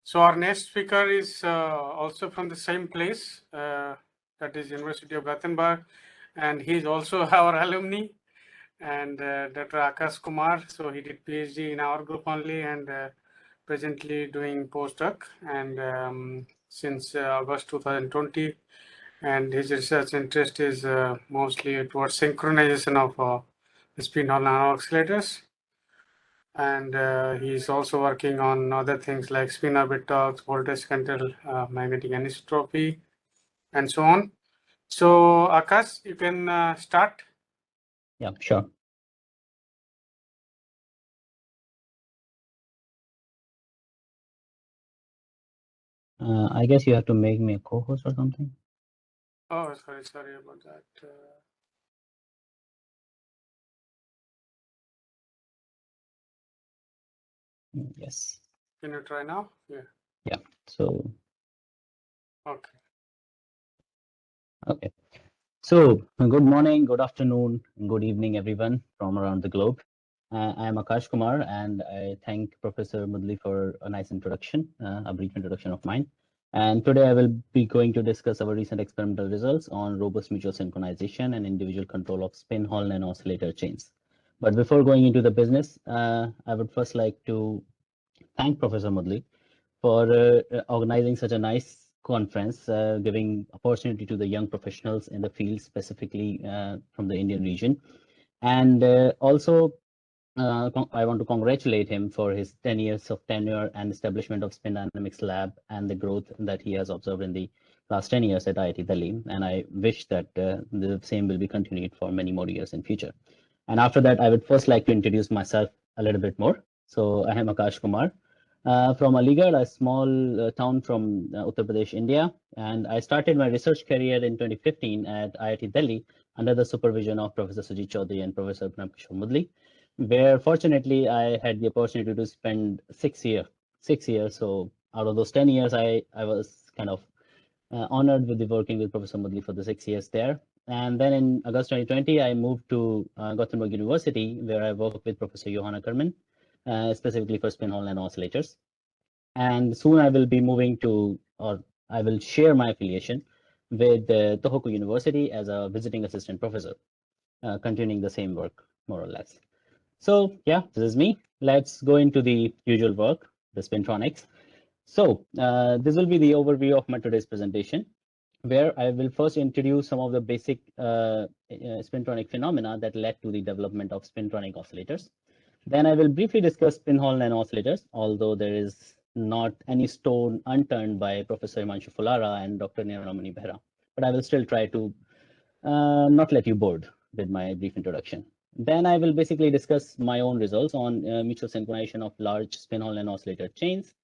So our next speaker is also from the same place, that is University of Gothenburg, and he is also our alumni, and Dr. Akash Kumar. So he did PhD in our group only, and presently doing postdoc, and since August 2020, and his research interest is mostly towards synchronization of the spin-Hall nano-oscillators. And he's also working on other things like spin orbit torques, voltage control, magnetic anisotropy, and so on. So Akash, you can start. Yeah, sure. I guess you have to make me a co-host or something. Oh, sorry about that. Yes. Can you try now? Yeah. Yeah. So. Okay. Okay. So good morning, good afternoon, good evening, everyone from around the globe. I am Akash Kumar, and I thank Professor Mudli for a nice introduction, a brief introduction of mine. And today I will be going to discuss our recent experimental results on robust mutual synchronization and individual control of spin-Hall nano-oscillator chains. But before going into the business, I would first like to thank Professor Mudli for organizing such a nice conference, giving opportunity to the young professionals in the field, specifically from the Indian region. And also, I want to congratulate him for his 10 years of tenure and establishment of Spin Dynamics Lab and the growth that he has observed in the last 10 years at IIT Delhi. And I wish that the same will be continued for many more years in future. And after that, I would first like to introduce myself a little bit more. So I am Akash Kumar from Aligarh, a small town from Uttar Pradesh, India. And I started my research career in 2015 at IIT Delhi under the supervision of Professor Sujit Chaudhary and Professor Prem Kishore Mudli, where fortunately I had the opportunity to spend 6 years. So out of those 10 years, I was kind of honored with the working with Professor Mudli for the 6 years there. And then in August 2020, I moved to Gothenburg University, where I worked with Professor Johanna Kerman, specifically for spin-Hall nano-oscillators. And soon I will be moving to, or I will share my affiliation with Tohoku University as a visiting assistant professor, continuing the same work, more or less. So yeah, this is me. Let's go into the usual work, the Spintronics. So this will be the overview of my today's presentation, where I will first introduce some of the basic spintronic phenomena that led to the development of spintronic oscillators. Then I will briefly discuss spin-Hall nano-oscillators, although there is not any stone unturned by Professor Himanshu Fulara and Dr. Niramani Behra, but I will still try to not let you bored with my brief introduction. Then I will basically discuss my own results on mutual synchronization of large spin-Hall nano-oscillator chains.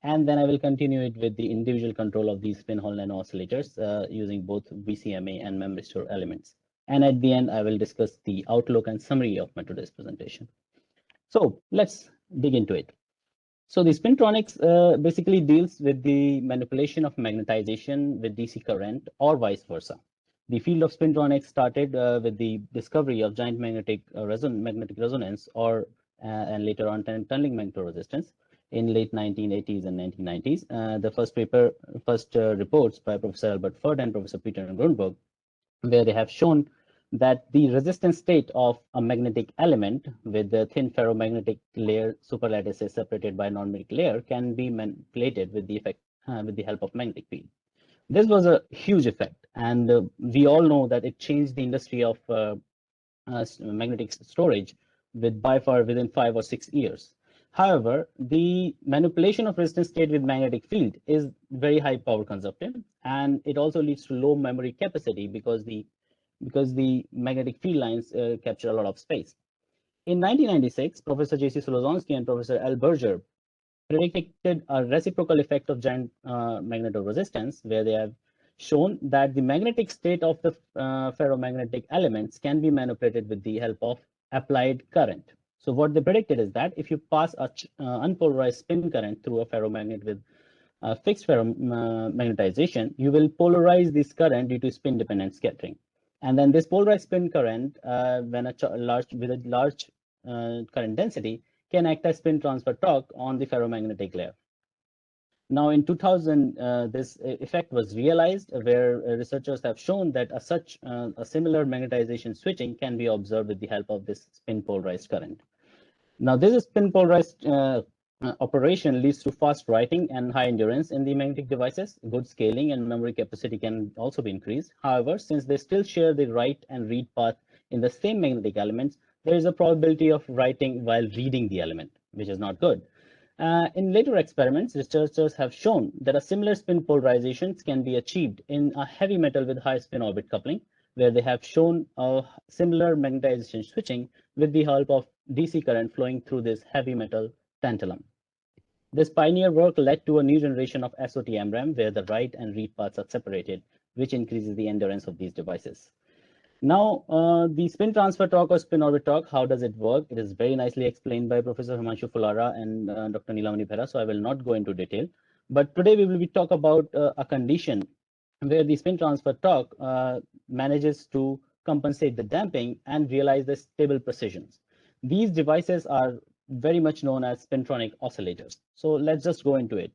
And then I will continue it with the individual control of these spin-Hall nano-oscillators using both VCMA and Memristive elements. And at the end, I will discuss the outlook and summary of my today's presentation. So let's dig into it. So the Spintronics basically deals with the manipulation of magnetization with DC current or vice versa. The field of Spintronics started with the discovery of giant magnetic resonance or and later on tunneling magnetoresistance in late 1980s and 1990s. The first reports by Professor Albert Ferd and Professor Peter Grunberg, where they have shown that the resistance state of a magnetic element with the thin ferromagnetic layer superlattices separated by non-magnetic layer can be manipulated with the effect with the help of magnetic field. This was a huge effect, and we all know that it changed the industry of magnetic storage with by far within 5 or 6 years. However, the manipulation of resistance state with magnetic field is very high power consumptive, and it also leads to low memory capacity because the magnetic field lines capture a lot of space. In 1996, Professor J.C. Solozhonsky and Professor L. Berger predicted a reciprocal effect of giant magnetoresistance, where they have shown that the magnetic state of the ferromagnetic elements can be manipulated with the help of applied current. So what they predicted is that if you pass a unpolarized spin current through a ferromagnet with fixed ferromagnetization, you will polarize this current due to spin-dependent scattering. And then this polarized spin current, when with a large current density, can act as spin transfer torque on the ferromagnetic layer. Now in 2000, this effect was realized where researchers have shown that a similar magnetization switching can be observed with the help of this spin polarized current. Now this spin polarized operation leads to fast writing and high endurance in the magnetic devices. Good scaling and memory capacity can also be increased. However, since they still share the write and read path in the same magnetic elements, there is a probability of writing while reading the element, which is not good. In later experiments, researchers have shown that a similar spin polarizations can be achieved in a heavy metal with high spin orbit coupling, where they have shown a similar magnetization switching with the help of DC current flowing through this heavy metal tantalum. This pioneer work led to a new generation of SOT MRAM, where the write and read paths are separated, which increases the endurance of these devices. Now, the spin transfer torque or spin orbit torque, how does it work? It is very nicely explained by Professor Himanshu Fulara and Dr. Nilamani Bhera, so I will not go into detail. But today we will be talk about a condition where the spin transfer torque manages to compensate the damping and realize the stable precisions. These devices are very much known as spintronic oscillators. So let's just go into it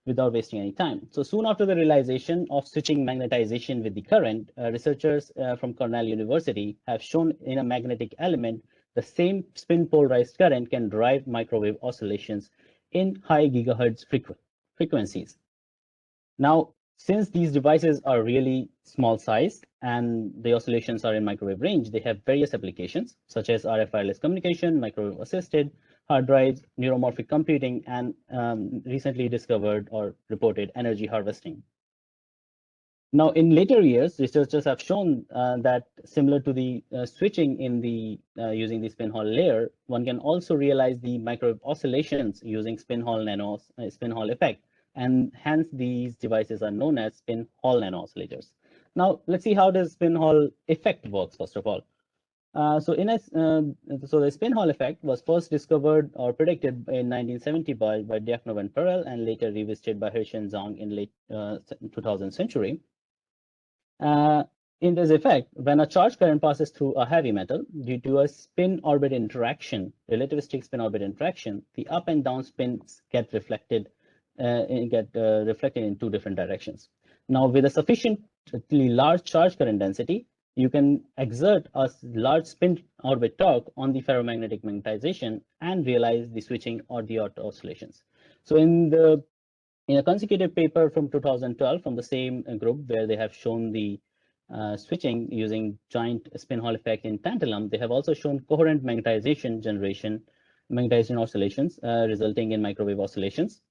without wasting any time. So soon after the realization of switching magnetization with the current, researchers from Cornell University have shown in a magnetic element the same spin polarized current can drive microwave oscillations in high gigahertz frequencies. Now, since these devices are really small size and the oscillations are in microwave range, they have various applications such as RF wireless communication, microwave assisted, hard drives, neuromorphic computing, and recently discovered or reported energy harvesting. Now, in later years, researchers have shown that similar to the switching in the using the spin Hall layer, one can also realize the microwave oscillations using spin Hall effect, and hence these devices are known as spin Hall nano oscillators. Now, let's see how the spin Hall effect works first of all. So the spin Hall effect was first discovered or predicted in 1970 by Dyakonov and Perel, and later revisited by Hirsch and Zhang in late 2000th century. In this effect, when a charge current passes through a heavy metal due to a spin orbit interaction, relativistic spin orbit interaction, the up and down spins get reflected in two different directions. Now, with a sufficiently large charge current density, you can exert a large spin orbit torque on the ferromagnetic magnetization and realize the switching or the auto oscillations. So in a consecutive paper from 2012 from the same group where they have shown the switching using giant spin Hall effect in tantalum, they have also shown coherent magnetization oscillations resulting in microwave oscillations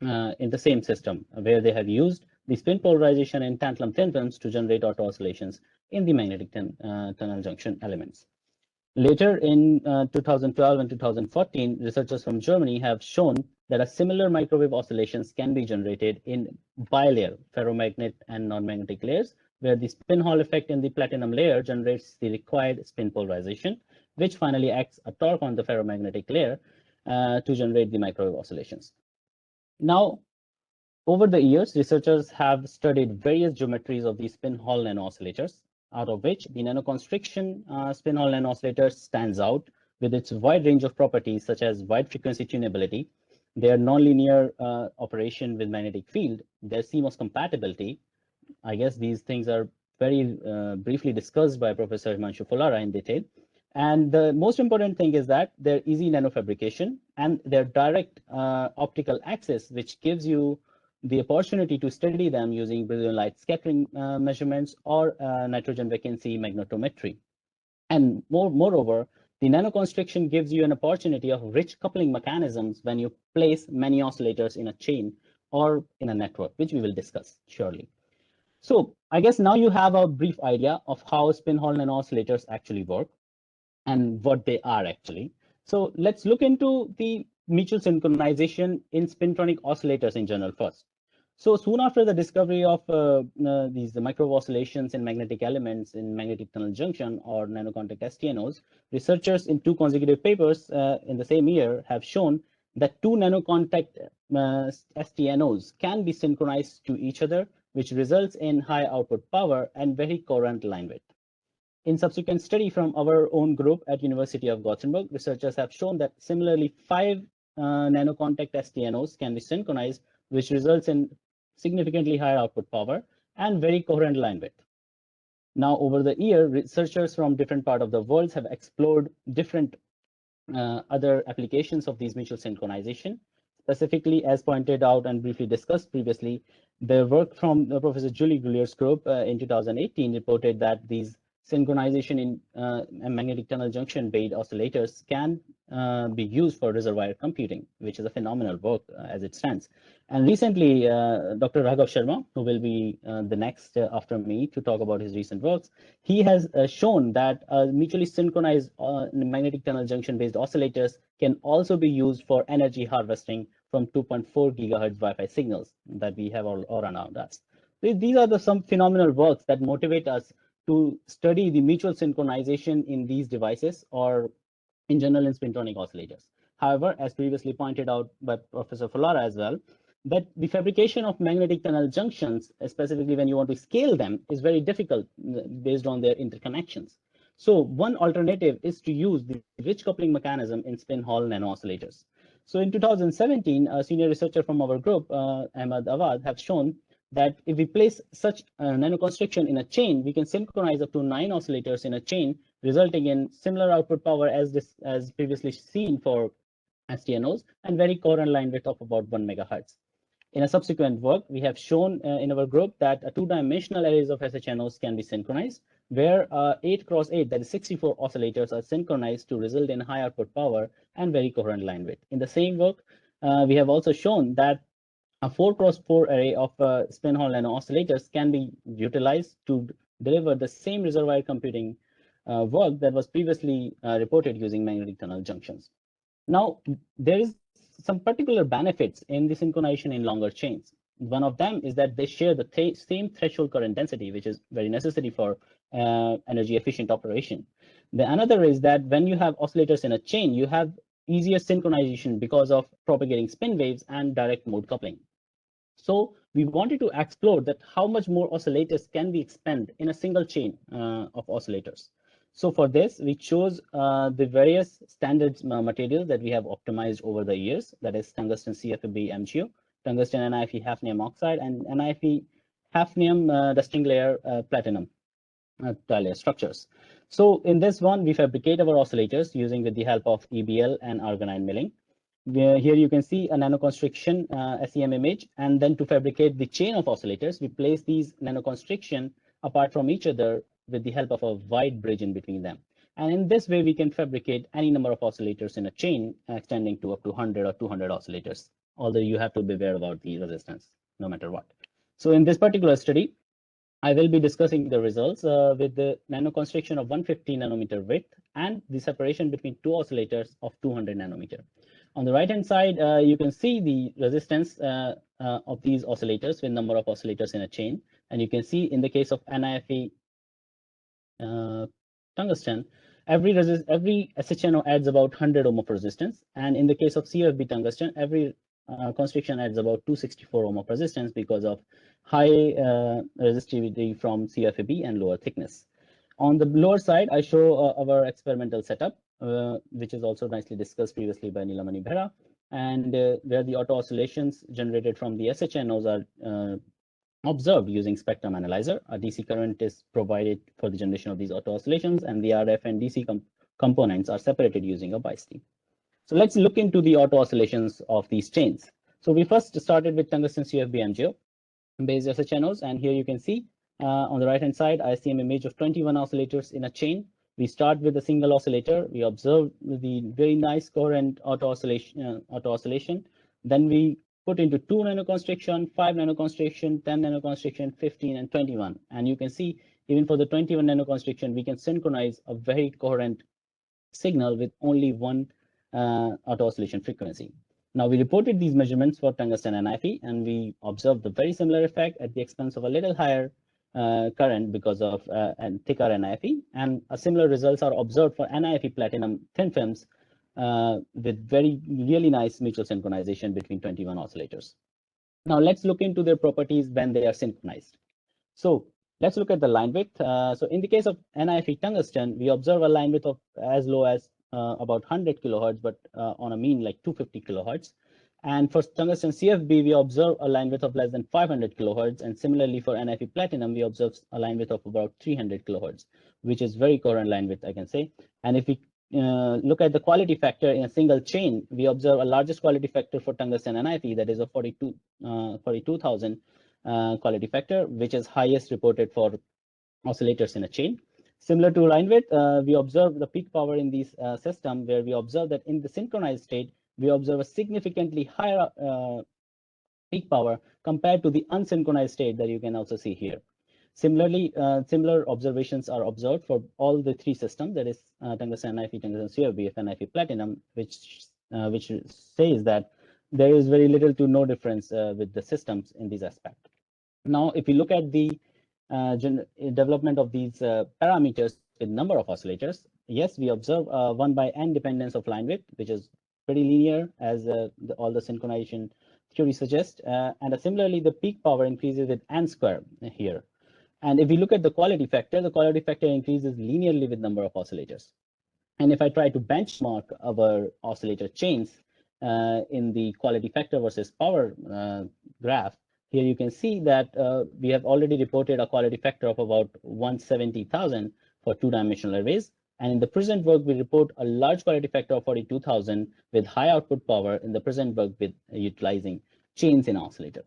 in the same system, where they have used the spin polarization in tantalum thin films to generate auto oscillations in the magnetic tunnel junction elements. Later in 2012 and 2014, researchers from Germany have shown that a similar microwave oscillations can be generated in bilayer ferromagnet and non-magnetic layers, where the spin Hall effect in the platinum layer generates the required spin polarization, which finally acts a torque on the ferromagnetic layer to generate the microwave oscillations. Now, over the years, researchers have studied various geometries of these spin Hall nano oscillators, out of which the nanoconstriction spin Hall nano oscillator stands out with its wide range of properties such as wide frequency tunability, their nonlinear operation with magnetic field, their CMOS compatibility. I guess these things are very briefly discussed by Professor Himanshu Fulara in detail. And the most important thing is that their easy nanofabrication and their direct optical access, which gives you the opportunity to study them using Brilliant light scattering measurements or nitrogen vacancy magnetometry. And moreover, the nanoconstriction gives you an opportunity of rich coupling mechanisms when you place many oscillators in a chain or in a network, which we will discuss shortly. So I guess now you have a brief idea of how spin Hall nano oscillators actually work and what they are actually. So let's look into the mutual synchronization in spintronic oscillators in general first. So soon after the discovery of these microwave oscillations in magnetic elements in magnetic tunnel junction or nanocontact SHNOs, researchers in 2 consecutive papers in the same year have shown that 2 nanocontact SHNOs can be synchronized to each other, which results in high output power and very coherent line width. In subsequent study from our own group at University of Gothenburg, researchers have shown that similarly 5 nanocontact SHNOs can be synchronized which results in significantly higher output power and very coherent line width. Now, over the year, researchers from different parts of the world have explored different other applications of these mutual synchronization. Specifically, as pointed out and briefly discussed previously, the work from Professor Julie Gullier's group in 2018 reported that these synchronization in magnetic tunnel junction based oscillators can be used for reservoir computing, which is a phenomenal work as it stands. And recently, Dr. Raghav Sharma, who will be the next after me to talk about his recent works, he has shown that mutually synchronized magnetic tunnel junction based oscillators can also be used for energy harvesting from 2.4 gigahertz Wi-Fi signals that we have all around us. These are some phenomenal works that motivate us to study the mutual synchronization in these devices or in general in spintronic oscillators. However, as previously pointed out by Professor Fulara as well, that the fabrication of magnetic tunnel junctions, specifically when you want to scale them, is very difficult based on their interconnections. So one alternative is to use the rich coupling mechanism in spin Hall nano-oscillators. So in 2017, a senior researcher from our group, Ahmad Awad, have shown that if we place such nanoconstriction in a chain, we can synchronize up to 9 oscillators in a chain, resulting in similar output power as previously seen for SHNOs and very coherent line width of about 1 megahertz. In a subsequent work, we have shown in our group that a 2-dimensional arrays of SHNOs can be synchronized, where 8x8, that is 64 oscillators, are synchronized to result in high output power and very coherent line width. In the same work, we have also shown that a 4x4 array of spin Hall nano oscillators can be utilized to deliver the same reservoir computing work that was previously reported using magnetic tunnel junctions. Now, there is some particular benefits in the synchronization in longer chains. One of them is that they share the same threshold current density, which is very necessary for energy efficient operation. The another is that when you have oscillators in a chain, you have easier synchronization because of propagating spin waves and direct mode coupling. So we wanted to explore that how much more oscillators can we expand in a single chain of oscillators. So for this, we chose the various standard materials that we have optimized over the years, that is tungsten CFB MgO, tungsten NiFe hafnium oxide, and NiFe hafnium dusting layer platinum layer structures. So in this one, we fabricate our oscillators using with the help of EBL and argonine milling. Here you can see a nanoconstriction SEM image, and then to fabricate the chain of oscillators, we place these nanoconstriction apart from each other with the help of a wide bridge in between them. And in this way, we can fabricate any number of oscillators in a chain extending to up to 100 or 200 oscillators, although you have to be aware about the resistance no matter what. So in this particular study, I will be discussing the results with the nanoconstriction of 150 nanometer width and the separation between 2 oscillators of 200 nanometer. On the right-hand side, you can see the resistance of these oscillators with number of oscillators in a chain. And you can see in the case of NiFe tungsten, every SHNO adds about 100 ohm of resistance. And in the case of CFB tungsten, every constriction adds about 264 ohm of resistance because of high resistivity from CFB and lower thickness. On the lower side, I show our experimental setup, which is also nicely discussed previously by Nilamani Bhera, and where the auto oscillations generated from the SHNOs are observed using spectrum analyzer. A DC current is provided for the generation of these auto oscillations, and the RF and DC components are separated using a bisteam. So let's look into the auto oscillations of these chains. So we first started with tungsten CFB MgO based SHNOs, and here you can see on the right hand side, I see an image of 21 oscillators in a chain. We start with a single oscillator. We observe the very nice coherent auto oscillation. Then we put into 2 nanoconstriction, 5 nanoconstriction, 10 nanoconstriction, 15, and 21. And you can see even for the 21 nanoconstriction, we can synchronize a very coherent signal with only one auto oscillation frequency. Now we reported these measurements for tungsten NiFe, and we observed the very similar effect at the expense of a little higher current because of and thicker NiFe, and similar results are observed for NiFe platinum thin films with really nice mutual synchronization between 21 oscillators. Now let's look into their properties when they are synchronized. So let's look at the line width. So in the case of NiFe tungsten, we observe a line width of as low as about 100 kilohertz, but on a mean like 250 kilohertz. And for tungsten CFB, we observe a line width of less than 500 kilohertz. And similarly for NiF platinum, we observe a line width of about 300 kilohertz, which is very coherent line width, I can say. And if we look at the quality factor in a single chain, we observe a largest quality factor for tungsten NiF, that is a 42,000 quality factor, which is highest reported for oscillators in a chain. Similar to line width, we observe the peak power in this system, where we observe that in the synchronized state, we observe a significantly higher peak power compared to the unsynchronized state that you can also see here. Similarly, similar observations are observed for all the three systems, that is tungsten NiF, tungsten CFB, and NiF platinum, which says that there is very little to no difference with the systems in this aspect. Now, if you look at the development of these parameters with number of oscillators, yes, we observe 1/n dependence of line width, which is pretty linear, as all the synchronization theory suggests. And similarly, the peak power increases with n square here. And if we look at the quality factor increases linearly with number of oscillators. And if I try to benchmark our oscillator chains in the quality factor versus power graph, here you can see that we have already reported a quality factor of about 170,000 for two-dimensional arrays. And in the present work, we report a large quality factor of 42,000 with high output power in the present work with utilizing chains in oscillator.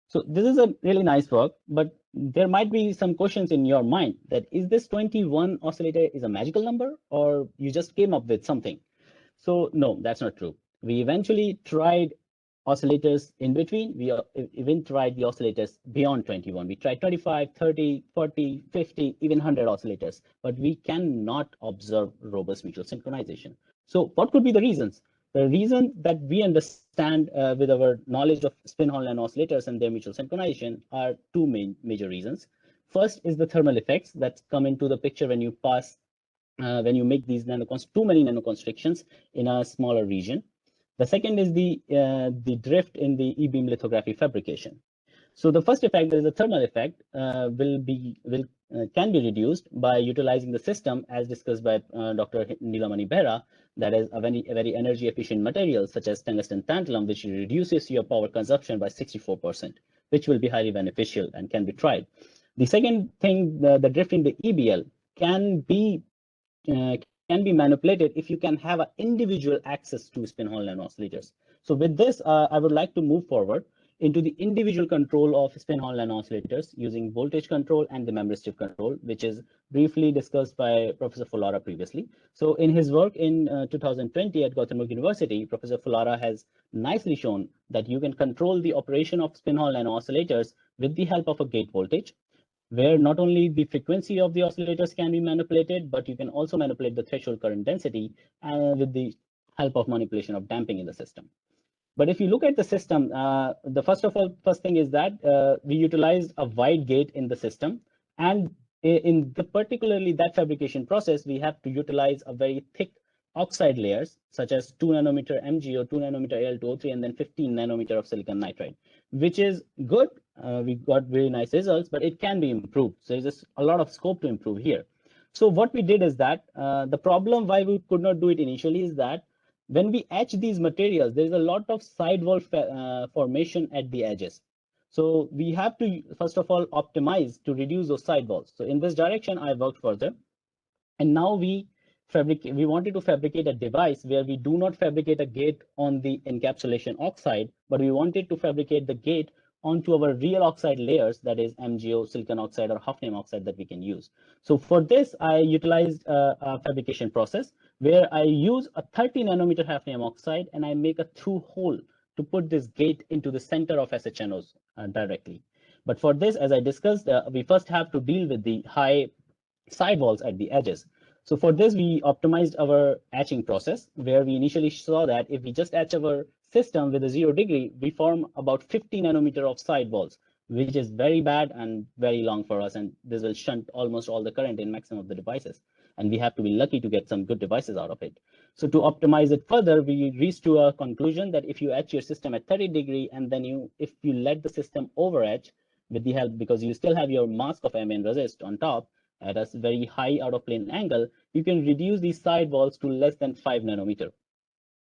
So this is a really nice work, but there might be some questions in your mind that is this 21 oscillator is a magical number, or you just came up with something? So no, that's not true. We eventually tried oscillators in between. We even tried the oscillators beyond 21. We tried 25, 30, 40, 50, even 100 oscillators, but we cannot observe robust mutual synchronization. So what could be the reasons? The reason that we understand with our knowledge of spin Hall nano-oscillators and their mutual synchronization are two major reasons. First is the thermal effects that come into the picture when you pass, when you make these too many nanoconstrictions in a smaller region. The second is the drift in the e-beam lithography fabrication. So the first effect, there is a thermal effect, can be reduced by utilizing the system as discussed by Dr. Nilamani Behra, that is a very energy efficient material such as tungsten tantalum, which reduces your power consumption by 64%, which will be highly beneficial and can be tried. The second thing, the drift in the EBL can be manipulated if you can have an individual access to spin Hall nano-oscillators. So with this, I would like to move forward into the individual control of spin Hall nano-oscillators using voltage control and the Memristive control, which is briefly discussed by Professor Fulara previously. So in his work in 2020 at Gothenburg University, Professor Fulara has nicely shown that you can control the operation of spin Hall nano-oscillators with the help of a gate voltage, where not only the frequency of the oscillators can be manipulated, but you can also manipulate the threshold current density with the help of manipulation of damping in the system. But if you look at the system, the first thing is that we utilized a wide gate in the system, and in particularly that fabrication process, we have to utilize a very thick oxide layers, such as 2 nanometer MgO, 2 nanometer Al2O3, and then 15 nanometer of silicon nitride, which is good. We got very nice results, but it can be improved. So there's a lot of scope to improve here. So what we did is that the problem why we could not do it initially is that when we etch these materials, there is a lot of sidewall formation at the edges. So we have to, first of all, optimize to reduce those sidewalls. So in this direction, I worked further. And now we wanted to fabricate a device where we do not fabricate a gate on the encapsulation oxide, but we wanted to fabricate the gate onto our real oxide layers, that is MgO, silicon oxide, or hafnium oxide that we can use. So for this, I utilized a fabrication process where I use a 30 nanometer hafnium oxide and I make a through hole to put this gate into the center of SHNOs directly. But for this, as I discussed, we first have to deal with the high sidewalls at the edges. So for this, we optimized our etching process, where we initially saw that if we just etch our system with a 0 degree, we form about 50 nanometer of sidewalls, which is very bad and very long for us. And this will shunt almost all the current in maximum of the devices. And we have to be lucky to get some good devices out of it. So to optimize it further, we reached to a conclusion that if you etch your system at 30 degree, and then if you let the system over etch with the help, because you still have your mask of MN resist on top, at a very high out of plane angle, you can reduce these sidewalls to less than 5 nanometer,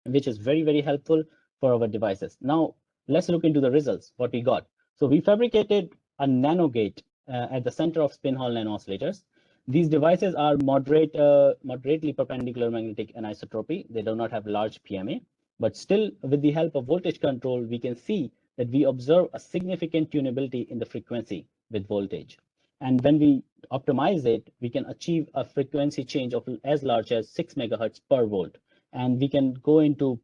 which is very, very helpful for our devices. Now, let's look into the results, what we got. So we fabricated a nano-gate at the center of spin Hall nano-oscillators. These devices are moderately perpendicular magnetic anisotropy. They do not have large PMA, but still with the help of voltage control, we can see that we observe a significant tunability in the frequency with voltage. And when we optimize it, we can achieve a frequency change of as large as 6 megahertz per volt. And we can go into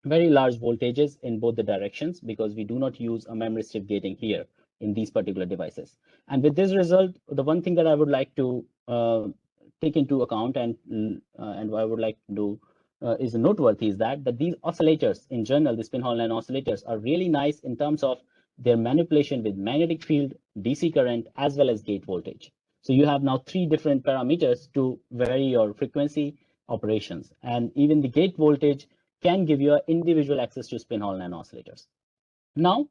very large voltages in both the directions because we do not use a memristive gating here in these particular devices. And with this result, the one thing that I would like to take into account and what I would like to do is noteworthy is that these oscillators in general, the spin Hall nano oscillators, are really nice in terms of their manipulation with magnetic field, DC current, as well as gate voltage. So you have now 3 different parameters to vary your frequency operations. And even the gate voltage can give you individual access to spin Hall nano oscillators. Now,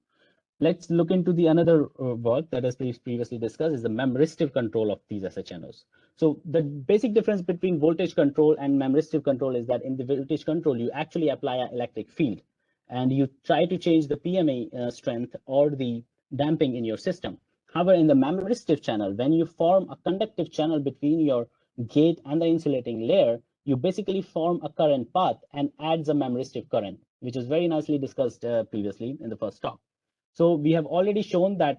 let's look into the another work that has previously discussed is the memristive control of these SHNOs. So the basic difference between voltage control and memristive control is that in the voltage control, you actually apply an electric field and you try to change the PMA strength or the damping in your system. However, in the memristive channel, when you form a conductive channel between your gate and the insulating layer, you basically form a current path and adds a memristive current, which is very nicely discussed previously in the first talk. So we have already shown that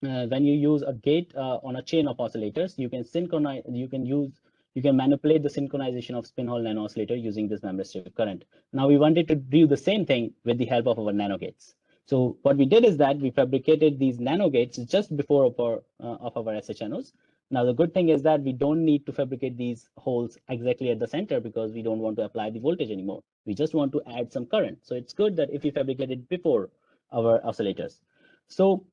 when you use a gate on a chain of oscillators, you can synchronize, you can manipulate the synchronization of spin Hall nano oscillator using this memristive current. Now we wanted to do the same thing with the help of our nano gates. So what we did is that we fabricated these nano gates just before of our SHNOs. Now the good thing is that we don't need to fabricate these holes exactly at the center because we don't want to apply the voltage anymore. We just want to add some current. So it's good that if we fabricate it before our oscillators. So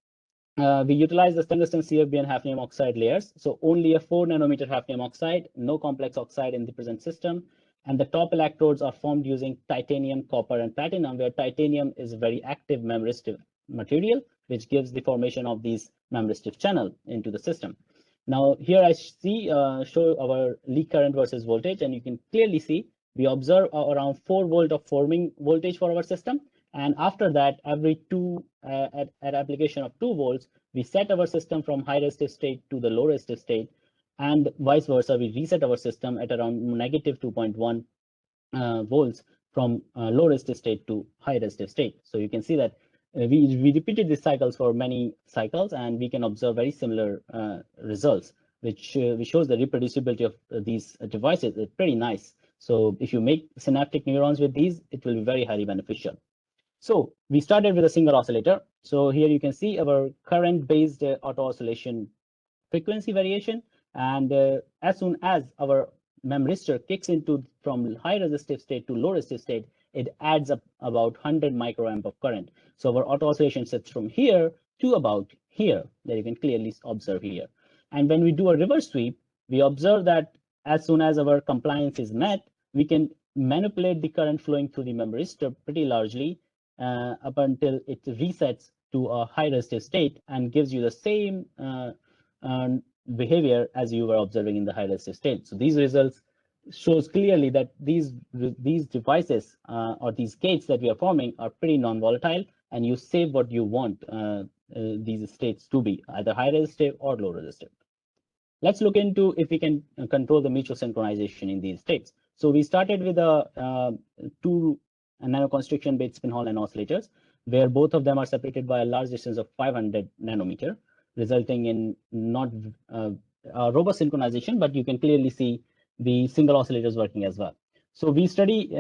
we utilize the tungsten CFB and hafnium oxide layers. So only a 4 nanometer hafnium oxide, no complex oxide in the present system. And the top electrodes are formed using titanium, copper, and platinum, where titanium is a very active memristive material, which gives the formation of these memristive channel into the system. Now here I show our leak current versus voltage, and you can clearly see we observe around 4 volt of forming voltage for our system. And after that, every at application of 2 volts, we set our system from high resistive state to the low resistive state, and vice versa. We reset our system at around negative 2.1 volts from low resistive state to high resistive state. So you can see that we repeated these cycles for many cycles, and we can observe very similar results, which shows the reproducibility of these devices is pretty nice. So if you make synaptic neurons with these, it will be very highly beneficial. So we started with a single oscillator. So here you can see our current-based auto oscillation frequency variation. And as soon as our memristor kicks into from high resistive state to low resistive state, it adds up about 100 microamp of current. So our auto oscillation sets from here to about here, that you can clearly observe here. And when we do a reverse sweep, we observe that as soon as our compliance is met, we can manipulate the current flowing through the memristor pretty largely up until it resets to a high resistive state and gives you the same behavior as you were observing in the high resistive state. So these results shows clearly that these devices or these gates that we are forming are pretty non-volatile, and you save what you want these states to be, either high resistive or low resistive. Let's look into if we can control the mutual synchronization in these states. So we started with two nanoconstriction based spin Hall nano oscillators, where both of them are separated by a large distance of 500 nanometer, resulting in not robust synchronization, but you can clearly see the single oscillators working as well. So we study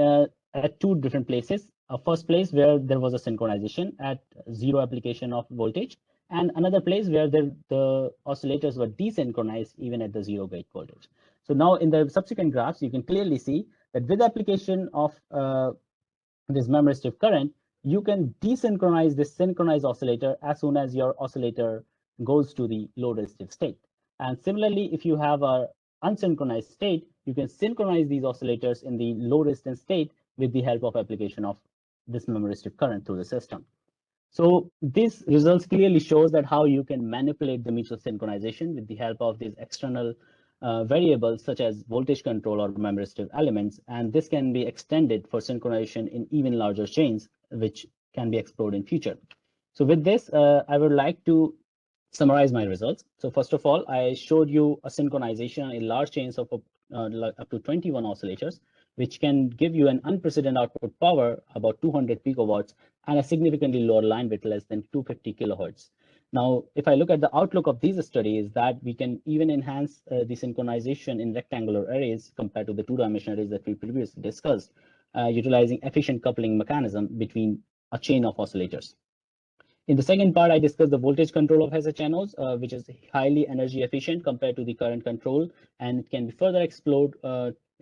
at 2 different places. A first place where there was a synchronization at 0 application of voltage, and another place where the oscillators were desynchronized even at the 0 gate voltage. So now in the subsequent graphs, you can clearly see that with application of this memristive current, you can desynchronize this synchronized oscillator as soon as your oscillator goes to the low resistive state. And similarly, if you have a unsynchronized state, you can synchronize these oscillators in the low resistance state with the help of application of this memristive current through the system. So this results clearly shows that how you can manipulate the mutual synchronization with the help of these external variables such as voltage control or memristive elements, and this can be extended for synchronization in even larger chains, which can be explored in future. So with this, I would like to summarize my results. So first of all, I showed you a synchronization in large chains of up to 21 oscillators, which can give you an unprecedented output power, about 200 picowatts, and a significantly lower line width, less than 250 kilohertz. Now, if I look at the outlook of these studies, that we can even enhance the synchronization in rectangular arrays compared to the two-dimensional arrays that we previously discussed, utilizing efficient coupling mechanism between a chain of oscillators. In the second part, I discussed the voltage control of SHNOs, which is highly energy efficient compared to the current control, and it can be further explored,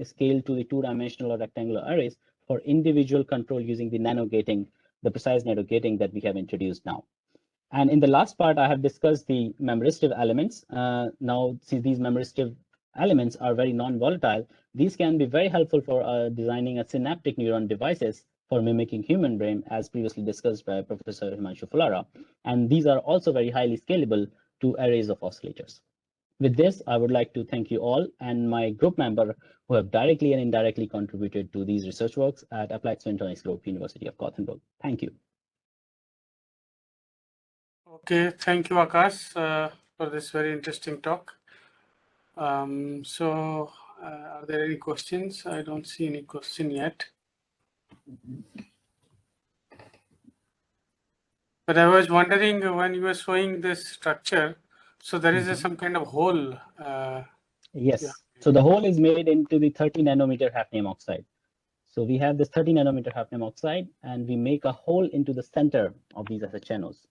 scaled to the two-dimensional or rectangular arrays for individual control using the nano-gating, the precise nano-gating that we have introduced now. And in the last part, I have discussed the memristive elements. Now, since these memristive elements are very non-volatile, these can be very helpful for designing a synaptic neuron devices for mimicking human brain, as previously discussed by Professor Himanshu Fulara. And these are also very highly scalable to arrays of oscillators. With this, I would like to thank you all and my group member who have directly and indirectly contributed to these research works at Applied Spintronics Group, University of Gothenburg. Thank you. Okay, thank you, Akash, for this very interesting talk. So, are there any questions? I don't see any question yet. But I was wondering when you were showing this structure, so there is some kind of hole. Yes. Yeah. So the hole is made into the 30 nanometer hafnium oxide. So we have this 30 nanometer hafnium oxide, and we make a hole into the center of these SHNOs,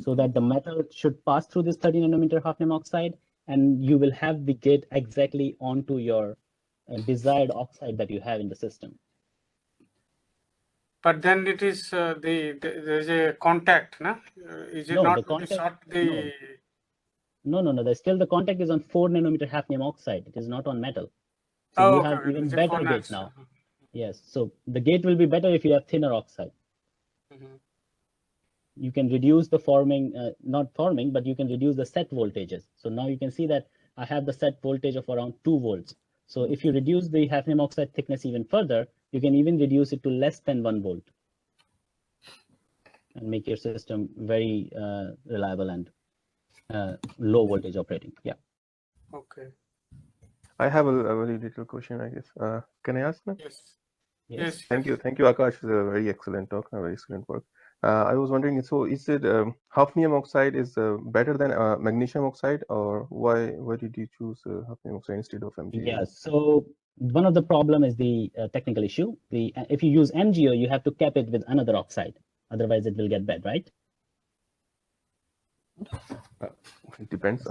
so that the metal should pass through this 30 nanometer hafnium oxide, and you will have the gate exactly onto your desired oxide that you have in the system. But then it is there's a contact, no? Is it No, not the contact, short the? No. Still the contact is on 4 nanometer hafnium oxide. It is not on metal. So Oh, you okay, have okay. even better gate gates now. Yes. So the gate will be better if you have thinner oxide. You can reduce the forming, not forming, but you can reduce the set voltages. So now you can see that I have the set voltage of around 2 volts. So if you reduce the hafnium oxide thickness even further, you can even reduce it to less than 1 volt and make your system very reliable and low voltage operating. Yeah. Okay. I have a very little question, I guess. Can I ask now? Yes. Thank you, Akash. It's a very excellent talk, a very excellent work. I was wondering, so is it hafnium oxide is better than magnesium oxide, or why did you choose hafnium oxide instead of MgO? Yeah. So one of the problem is the technical issue. If you use MgO, you have to cap it with another oxide. Otherwise, it will get bad, right? It depends.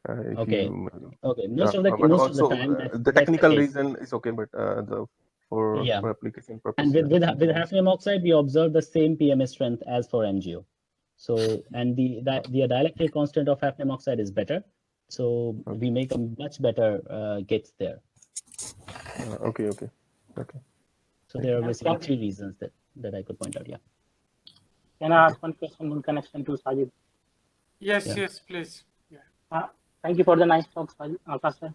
Okay. Okay. Most of the time, the technical reason is okay, but for application purposes. And with hafnium oxide, we observe the same PMA strength as for MgO. So, and the dielectric constant of hafnium oxide is better. So we make a much better gates there. Okay. So there are basically 3 reasons that I could point out. Yeah. Can I ask one question in connection to Sajid? Yes, please. Yeah. Thank you for the nice talk, Akash.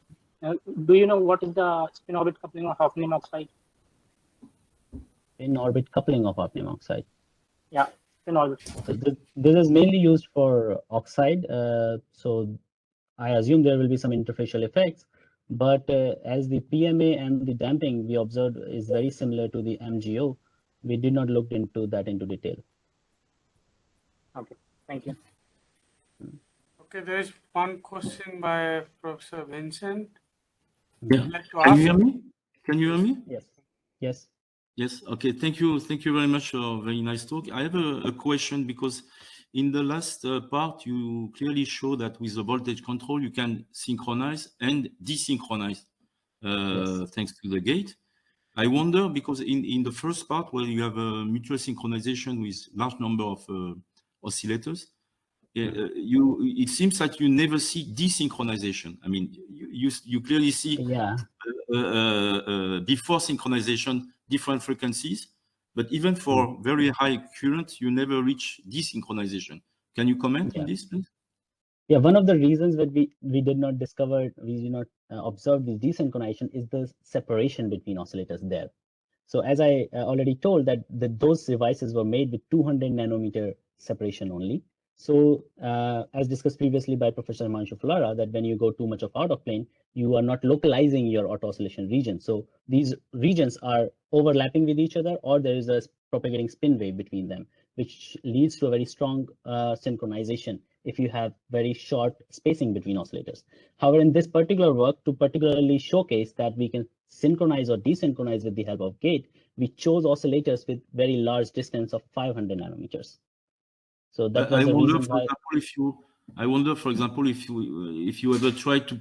Do you know what is the spin orbit coupling of hafnium oxide? In orbit coupling of hafnium oxide. Yeah, spin orbit. So this is mainly used for oxide. So I assume there will be some interfacial effects, but as the PMA and the damping we observed is very similar to the MgO, we did not look into that into detail. Okay, thank you. Okay, there is one question by Professor Vincent. Yeah. Like Can you hear me? Can you hear me? Yes. Yes. Okay. Thank you very much. Very nice talk. I have a question, because in the last part, you clearly show that with the voltage control, you can synchronize and desynchronize thanks to the gate. I wonder, because in the first part where you have a mutual synchronization with large number of oscillators, it seems that you never see desynchronization. I mean, you clearly see before synchronization different frequencies, but even for very high current, you never reach desynchronization. Can you comment on this, please? Yeah, one of the reasons that we did not observe the desynchronization is the separation between oscillators there. So as I already told that those devices were made with 200 nanometer separation only. So as discussed previously by Professor Himanshu Fulara, that when you go too much of out of plane, you are not localizing your auto oscillation region. So these regions are overlapping with each other, or there is a propagating spin wave between them, which leads to a very strong synchronization if you have very short spacing between oscillators. However, in this particular work, to particularly showcase that we can synchronize or desynchronize with the help of gate, we chose oscillators with very large distance of 500 nanometers. So that was the reason why. I wonder, for example, if you ever try to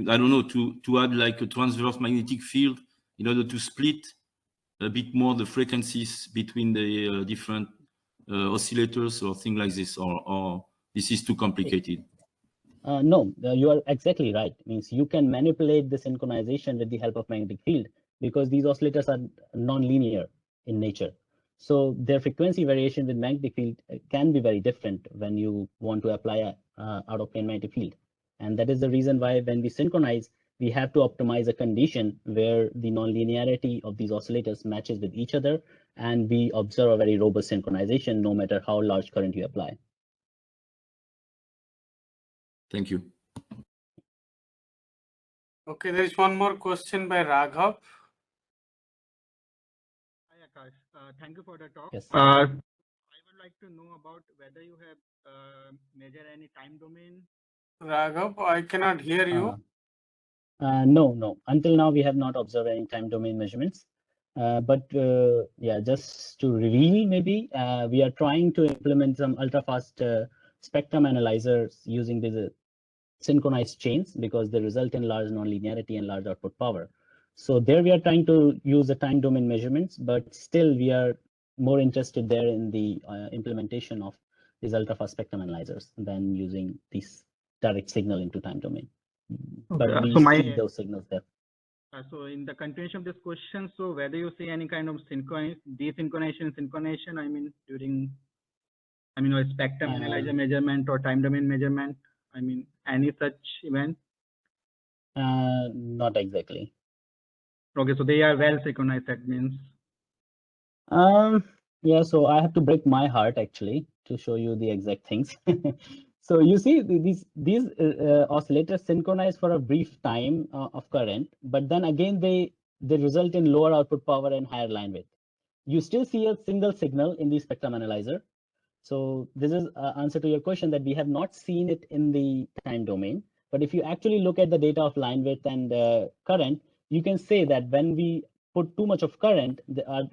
I don't know, to add like a transverse magnetic field in order to split a bit more the frequencies between the different oscillators or things like this, or this is too complicated? No, you are exactly right. Means you can manipulate the synchronization with the help of magnetic field, because these oscillators are non-linear in nature. So their frequency variation with magnetic field can be very different when you want to apply a out-of-plane magnetic field. And that is the reason why when we synchronize, we have to optimize a condition where the non-linearity of these oscillators matches with each other, and we observe a very robust synchronization no matter how large current you apply. Thank you. Okay, there is one more question by Raghav. Hi, Akash. Thank you for the talk. Yes. I would like to know about whether you have measured any time domain. Raghav, I cannot hear you. No. Until now, we have not observed any time domain measurements. Yeah, just to reveal, maybe we are trying to implement some ultra-fast spectrum analyzers using these synchronized chains, because they result in large nonlinearity and large output power. So there we are trying to use the time domain measurements, but still we are more interested there in the implementation of these ultra-fast spectrum analyzers than using this direct signal into time domain. Okay, But we so see those signals there. So in the continuation of this question, so whether you see any kind of desynchronization, synchronization, I mean, during, I mean, a spectrum analyzer measurement or time domain measurement, I mean, any such event? Not exactly. Okay, so they are well synchronized, that means. Yeah, so I have to break my heart actually to show you the exact things. So you see these oscillators synchronize for a brief time of current, but then again they result in lower output power and higher line width. You still see a single signal in the spectrum analyzer. So this is answer to your question that we have not seen it in the time domain. But if you actually look at the data of line width and current, you can say that when we put too much of current,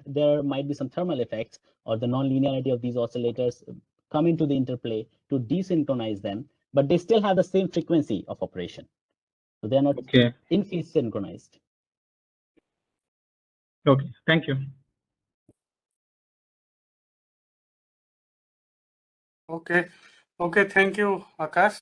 there might be some thermal effects, or the non-linearity of these oscillators come into the interplay to desynchronize them, but they still have the same frequency of operation. So they're not in phase synchronized. Okay, thank you. Okay, thank you, Akash.